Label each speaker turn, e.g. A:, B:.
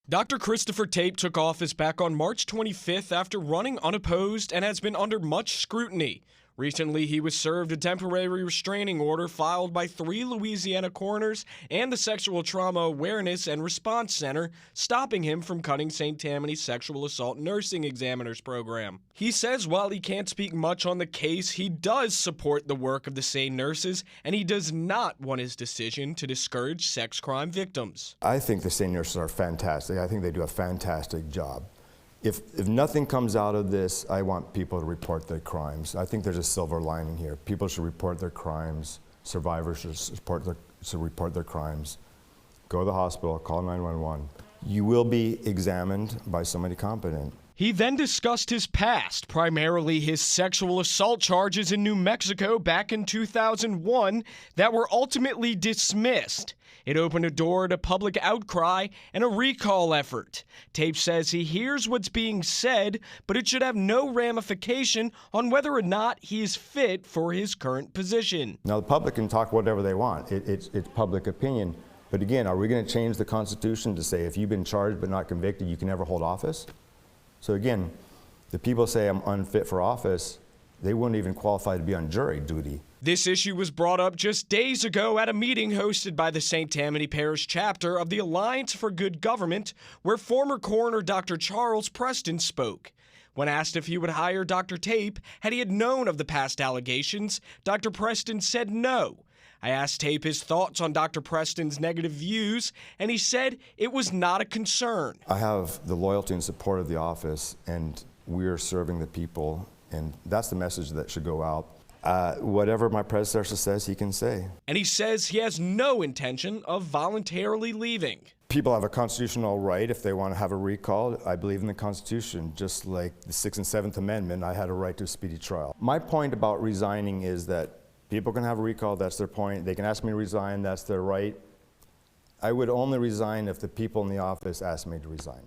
A: Dr. Christopher Tape took office back on March 25th after running unopposed and has been under much scrutiny. Recently, he was served a temporary restraining order filed by 3 Louisiana coroners and the Sexual Trauma Awareness and Response Center, stopping him from cutting St. Tammany's sexual assault nursing examiners program. He says while he can't speak much on the case, he does support the work of the SANE nurses, and he does not want his decision to discourage sex crime victims.
B: I think the SANE nurses are fantastic. I think they do a fantastic job. If nothing comes out of this, I want people to report their crimes. I think there's a silver lining here. People should report their crimes. Survivors should report their crimes. Go to the hospital, call 911. You will be examined by somebody competent.
A: He then discussed his past, primarily his sexual assault charges in New Mexico back in 2001 that were ultimately dismissed. It opened a door to public outcry and a recall effort. Tape says he hears what's being said, but it should have no ramification on whether or not he is fit for his current position.
B: Now, the public can talk whatever they want. It's public opinion. But again, are we going to change the Constitution to say if you've been charged but not convicted, you can never hold office? So again, the people say I'm unfit for office, they wouldn't even qualify to be on jury duty.
A: This issue was brought up just days ago at a meeting hosted by the St. Tammany Parish chapter of the Alliance for Good Government, where former coroner Dr. Charles Preston spoke. When asked if he would hire Dr. Tape had he had known of the past allegations, Dr. Preston said no. I asked Tape his thoughts on Dr. Preston's negative views, and he said it was not a concern.
B: I have the loyalty and support of the office, and we're serving the people, and that's the message that should go out. Whatever my predecessor says, he can say.
A: And he says he has no intention of voluntarily leaving.
B: People have a constitutional right if they want to have a recall. I believe in the Constitution, just like the 6th and 7th Amendment, I had a right to a speedy trial. My point about resigning is that people can have a recall, that's their point. They can ask me to resign, that's their right. I would only resign if the people in the office asked me to resign.